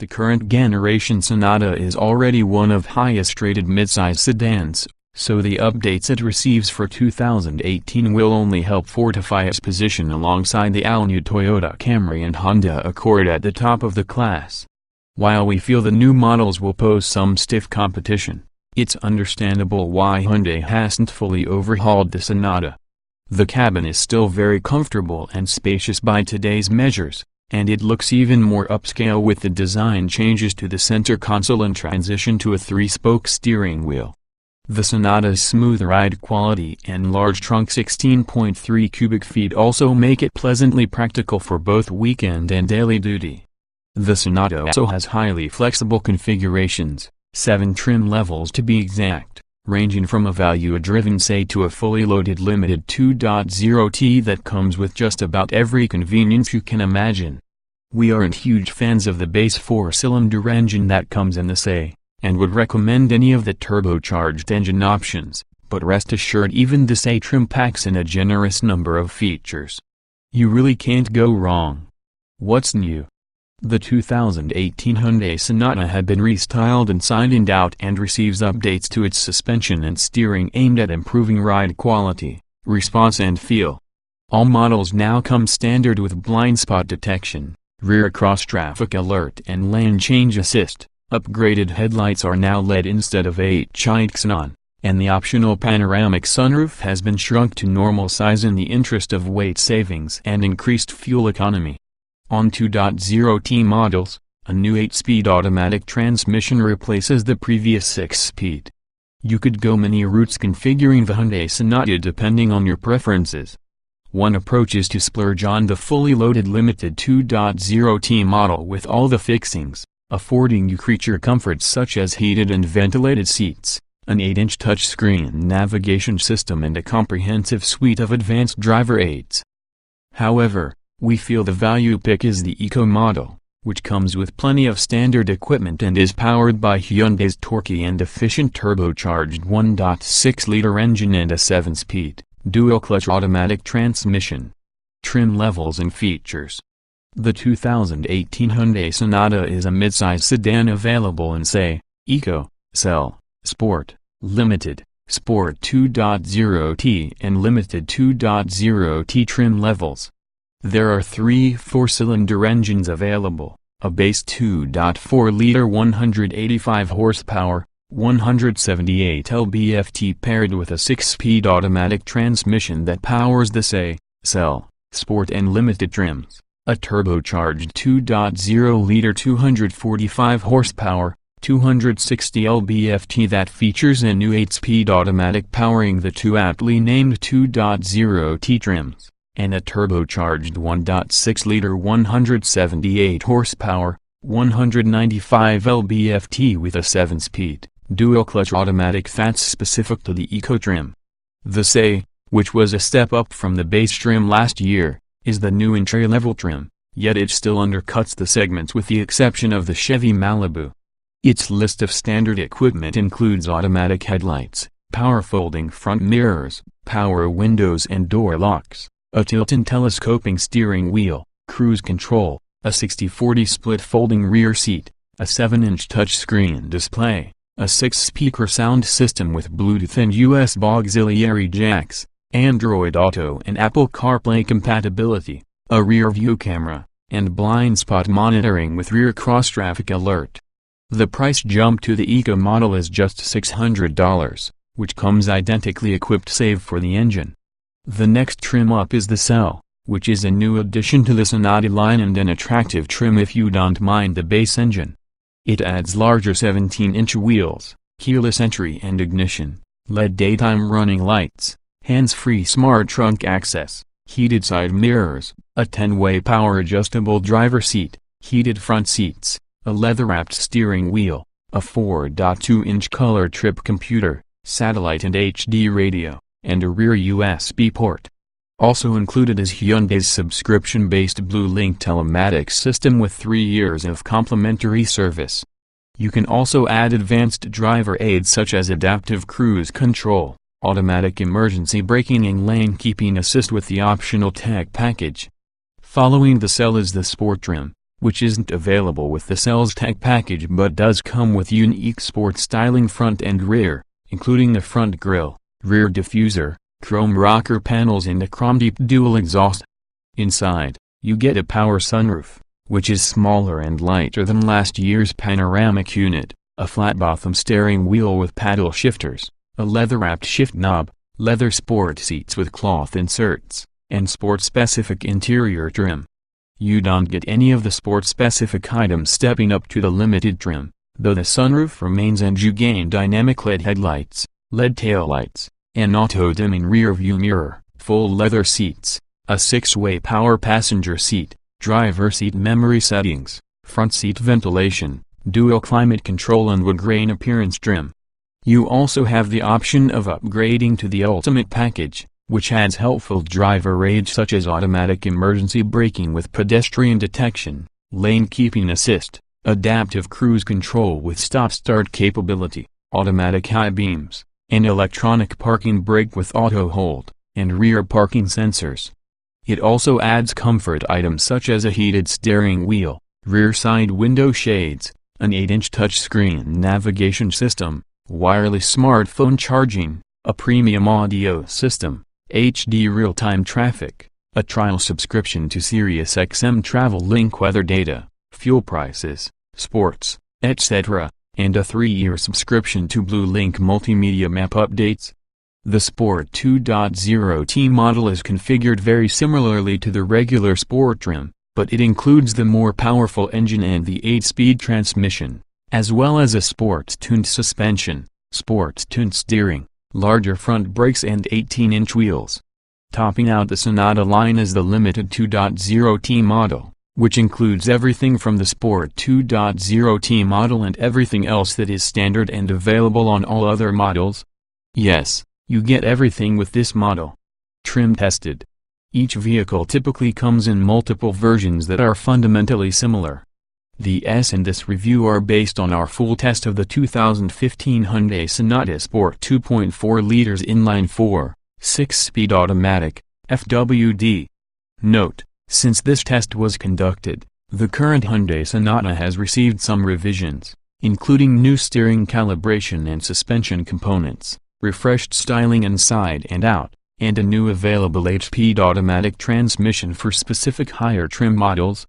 The current generation Sonata is already one of highest-rated midsize sedans, so the updates it receives for 2018 will only help fortify its position alongside the all-new Toyota Camry and Honda Accord at the top of the class. While we feel the new models will pose some stiff competition, it's understandable why Hyundai hasn't fully overhauled the Sonata. The cabin is still very comfortable and spacious by today's measures, and it looks even more upscale with the design changes to the center console and transition to a 3-spoke steering wheel. The Sonata's smooth ride quality and large trunk 16.3 cubic feet also make it pleasantly practical for both weekend and daily duty. The Sonata also has highly flexible configurations, 7 trim levels to be exact, ranging from a value-driven say to a fully loaded limited 2.0T that comes with just about every convenience you can imagine. We aren't huge fans of the base 4-cylinder engine that comes in the say, and would recommend any of the turbocharged engine options, but rest assured even the say trim packs in a generous number of features. You really can't go wrong. What's new? The 2018 Hyundai Sonata had been restyled inside and out and receives updates to its suspension and steering aimed at improving ride quality, response and feel. All models now come standard with blind spot detection, rear cross traffic alert and lane change assist. Upgraded headlights are now LED instead of HID xenon, and the optional panoramic sunroof has been shrunk to normal size in the interest of weight savings and increased fuel economy. On 2.0T models, a new 8-speed automatic transmission replaces the previous 6-speed. You could go many routes configuring the Hyundai Sonata depending on your preferences. One approach is to splurge on the fully loaded limited 2.0T model with all the fixings, affording you creature comforts such as heated and ventilated seats, an 8-inch touchscreen navigation system and a comprehensive suite of advanced driver aids. However, we feel the value pick is the Eco model, which comes with plenty of standard equipment and is powered by Hyundai's torquey and efficient turbocharged 1.6-liter engine and a 7-speed, dual-clutch automatic transmission. Trim levels and features. The 2018 Hyundai Sonata is a midsize sedan available in say, Eco, Cell, Sport, Limited, Sport 2.0T and Limited 2.0T trim levels. There are 3 4-cylinder engines available, a base 2.4-liter 185 horsepower, 178 lb-ft paired with a 6-speed automatic transmission that powers the say, Cell, Sport and Limited trims. A turbocharged 2.0-liter 245 horsepower, 260 lb-ft that features a new 8-speed automatic powering the 2 aptly named 2.0T trims, and a turbocharged 1.6-liter 178 horsepower, 195 lb-ft with a 7-speed, dual-clutch automatic that's specific to the Eco trim. The say, which was a step up from the base trim last year, is the new entry-level trim, yet it still undercuts the segments with the exception of the Chevy Malibu. Its list of standard equipment includes automatic headlights, power-folding front mirrors, power windows and door locks, a tilt and telescoping steering wheel, cruise control, a 60/40 split folding rear seat, a 7-inch touchscreen display, a 6-speaker sound system with Bluetooth and USB auxiliary jacks, Android Auto and Apple CarPlay compatibility, a rear-view camera, and blind spot monitoring with rear cross-traffic alert. The price jump to the Eco model is just $600, which comes identically equipped save for the engine. The next trim up is the Cell, which is a new addition to the Sonata line and an attractive trim if you don't mind the base engine. It adds larger 17-inch wheels, keyless entry and ignition, LED daytime running lights, hands-free smart trunk access, heated side mirrors, a 10-way power-adjustable driver seat, heated front seats, a leather-wrapped steering wheel, a 4.2-inch color trip computer, satellite and HD radio, and a rear USB port. Also included is Hyundai's subscription-based Blue Link telematics system with 3 years of complimentary service. You can also add advanced driver aids such as adaptive cruise control, automatic emergency braking and lane keeping assist with the optional tech package. Following the Cell is the Sport trim, which isn't available with the Sales Tech package but does come with unique sport styling front and rear, including the front grille, rear diffuser, chrome rocker panels and a chrome deep dual exhaust. Inside, you get a power sunroof, which is smaller and lighter than last year's panoramic unit, a flat-bottom steering wheel with paddle shifters, a leather-wrapped shift knob, leather sport seats with cloth inserts, and sport-specific interior trim. You don't get any of the sport-specific items stepping up to the limited trim, though the sunroof remains, and you gain dynamic LED headlights, LED taillights, an auto-dimming rear-view mirror, full leather seats, a 6-way power passenger seat, driver seat memory settings, front seat ventilation, dual climate control and wood grain appearance trim. You also have the option of upgrading to the Ultimate package, which adds helpful driver aids such as automatic emergency braking with pedestrian detection, lane keeping assist, adaptive cruise control with stop-start capability, automatic high beams, and electronic parking brake with auto hold, and rear parking sensors. It also adds comfort items such as a heated steering wheel, rear side window shades, an 8-inch touchscreen navigation system, wireless smartphone charging, a premium audio system, HD real-time traffic, a trial subscription to SiriusXM Travel Link weather data, fuel prices, sports, etc., and a 3-year subscription to Blue Link multimedia map updates. The Sport 2.0T model is configured very similarly to the regular Sport trim, but it includes the more powerful engine and the 8-speed transmission, as well as a sports-tuned suspension, sports-tuned steering, larger front brakes and 18-inch wheels. Topping out the Sonata line is the limited 2.0T model, which includes everything from the Sport 2.0T model and everything else that is standard and available on all other models. Yes, you get everything with this model. Trim tested. Each vehicle typically comes in multiple versions that are fundamentally similar. The S in this review are based on our full test of the 2015 Hyundai Sonata Sport 2.4 liters inline-4, 6-speed automatic, FWD. Note, since this test was conducted, the current Hyundai Sonata has received some revisions, including new steering calibration and suspension components, refreshed styling inside and out, and a new available 8-speed automatic transmission for specific higher trim models.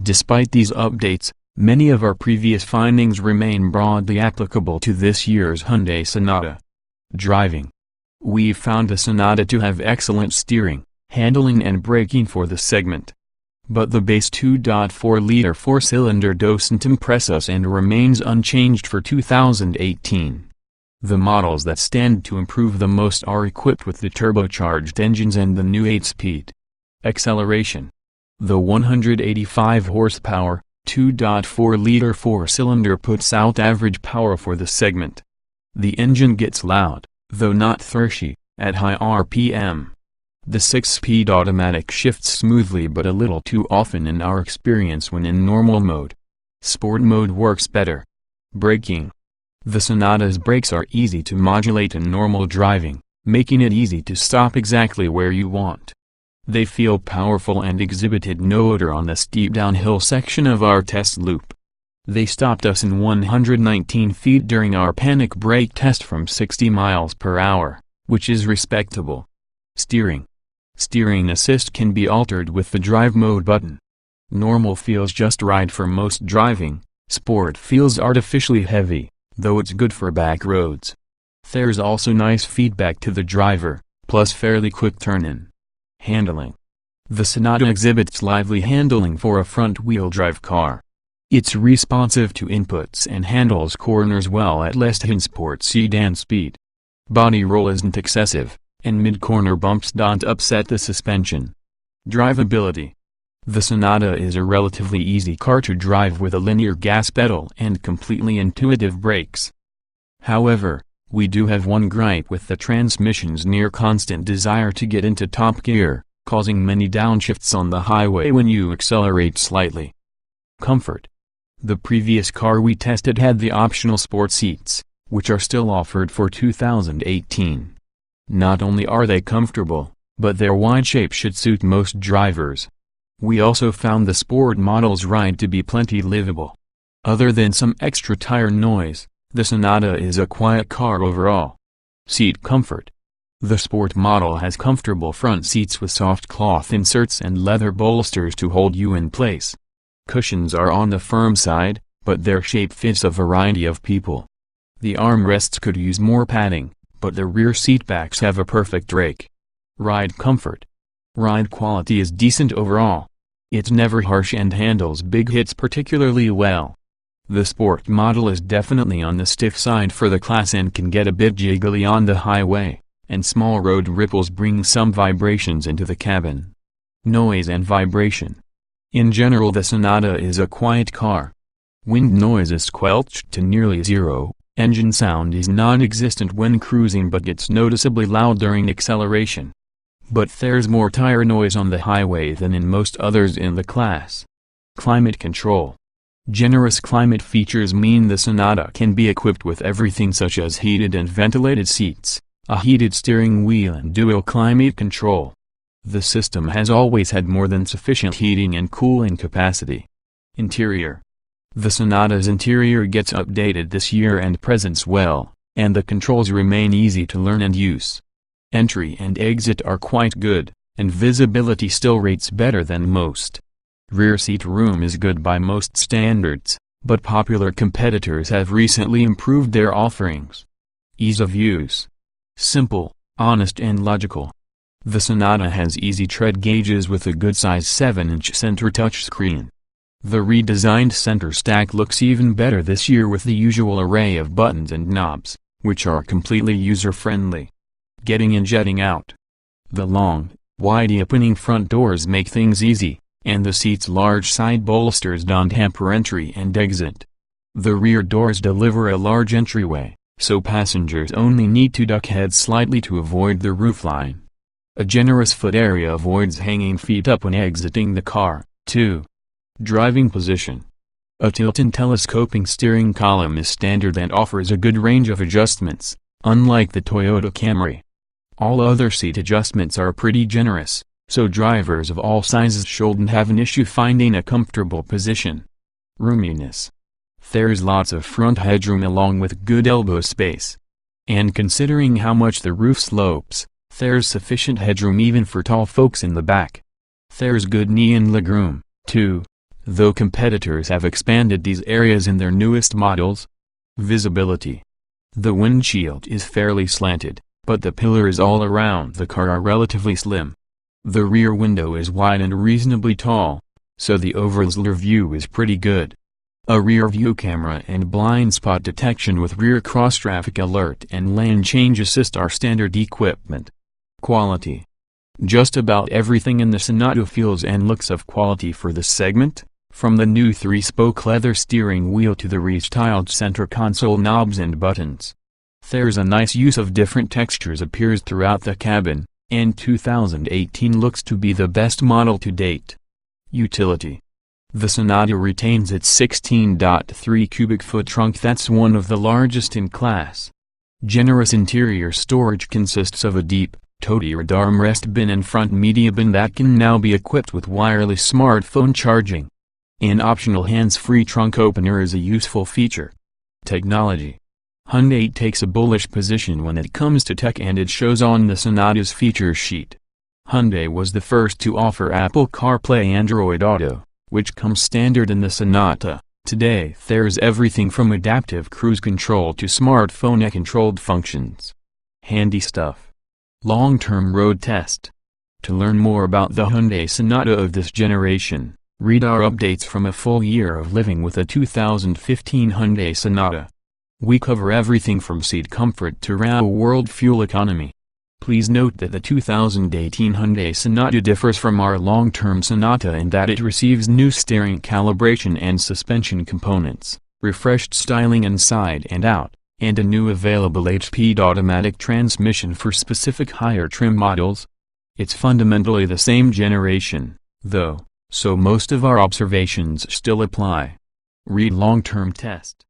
Despite these updates, many of our previous findings remain broadly applicable to this year's Hyundai Sonata. Driving. We've found the Sonata to have excellent steering, handling and braking for the segment. But the base 2.4-liter 4-cylinder doesn't impress us and remains unchanged for 2018. The models that stand to improve the most are equipped with the turbocharged engines and the new 8-speed. Acceleration. The 185 horsepower, 2.4-liter 4-cylinder puts out average power for the segment. The engine gets loud, though not thirsty, at high RPM. The 6-speed automatic shifts smoothly but a little too often in our experience when in normal mode. Sport mode works better. Braking. The Sonata's brakes are easy to modulate in normal driving, making it easy to stop exactly where you want. They feel powerful and exhibited no odor on the steep downhill section of our test loop. They stopped us in 119 feet during our panic brake test from 60 miles per hour, which is respectable. Steering. Steering assist can be altered with the drive mode button. Normal feels just right for most driving, sport feels artificially heavy, though it's good for back roads. There's also nice feedback to the driver, plus fairly quick turn-in. Handling. The Sonata exhibits lively handling for a front-wheel drive car. It's responsive to inputs and handles corners well at less than sport sedan speed. Body roll isn't excessive, and mid-corner bumps don't upset the suspension. Drivability. The Sonata is a relatively easy car to drive with a linear gas pedal and completely intuitive brakes. However, we do have one gripe with the transmission's near-constant desire to get into top gear, causing many downshifts on the highway when you accelerate slightly. Comfort. The previous car we tested had the optional sport seats, which are still offered for 2018. Not only are they comfortable, but their wide shape should suit most drivers. We also found the sport model's ride to be plenty livable. Other than some extra tire noise, the Sonata is a quiet car overall. Seat comfort. The sport model has comfortable front seats with soft cloth inserts and leather bolsters to hold you in place. Cushions are on the firm side, but their shape fits a variety of people. The armrests could use more padding, but the rear seatbacks have a perfect rake. Ride comfort. Ride quality is decent overall. It's never harsh and handles big hits particularly well. The sport model is definitely on the stiff side for the class and can get a bit jiggly on the highway, and small road ripples bring some vibrations into the cabin. Noise and vibration. In general, the Sonata is a quiet car. Wind noise is squelched to nearly zero, engine sound is non-existent when cruising but gets noticeably loud during acceleration. But there's more tire noise on the highway than in most others in the class. Climate control. Generous climate features mean the Sonata can be equipped with everything such as heated and ventilated seats, a heated steering wheel and dual climate control. The system has always had more than sufficient heating and cooling capacity. Interior. The Sonata's interior gets updated this year and presents well, and the controls remain easy to learn and use. Entry and exit are quite good, and visibility still rates better than most. Rear seat room is good by most standards, but popular competitors have recently improved their offerings. Ease of use. Simple, honest and logical. The Sonata has easy tread gauges with a good-sized 7-inch center touchscreen. The redesigned center stack looks even better this year with the usual array of buttons and knobs, which are completely user-friendly. Getting and jetting out. The long, wide-opening front doors make things easy, and the seat's large side bolsters don't hamper entry and exit. The rear doors deliver a large entryway, so passengers only need to duck heads slightly to avoid the roofline. A generous foot area avoids hanging feet up when exiting the car, too. Driving position. A tilt and telescoping steering column is standard and offers a good range of adjustments, unlike the Toyota Camry. All other seat adjustments are pretty generous, so drivers of all sizes shouldn't have an issue finding a comfortable position. Roominess. There's lots of front headroom along with good elbow space. And considering how much the roof slopes, there's sufficient headroom even for tall folks in the back. There's good knee and legroom, too, though competitors have expanded these areas in their newest models. Visibility. The windshield is fairly slanted, but the pillars all around the car are relatively slim. The rear window is wide and reasonably tall, so the overall view is pretty good. A rear view camera and blind spot detection with rear cross-traffic alert and lane change assist are standard equipment. Quality. Just about everything in the Sonata feels and looks of quality for this segment, from the new 3-spoke leather steering wheel to the restyled center console knobs and buttons. There's a nice use of different textures appears throughout the cabin, and 2018 looks to be the best model to date. Utility. The Sonata retains its 16.3 cubic foot trunk that's one of the largest in class. Generous interior storage consists of a deep, toady-red armrest bin and front media bin that can now be equipped with wireless smartphone charging. An optional hands-free trunk opener is a useful feature. Technology. Hyundai takes a bullish position when it comes to tech and it shows on the Sonata's feature sheet. Hyundai was the first to offer Apple CarPlay Android Auto, which comes standard in the Sonata. Today there's everything from adaptive cruise control to smartphone-controlled functions. Handy stuff. Long-term road test. To learn more about the Hyundai Sonata of this generation, read our updates from a full year of living with a 2015 Hyundai Sonata. We cover everything from seat comfort to real-world fuel economy. Please note that the 2018 Hyundai Sonata differs from our long-term Sonata in that it receives new steering calibration and suspension components, refreshed styling inside and out, and a new available 8-speed automatic transmission for specific higher trim models. It's fundamentally the same generation, though, so most of our observations still apply. Read long-term test.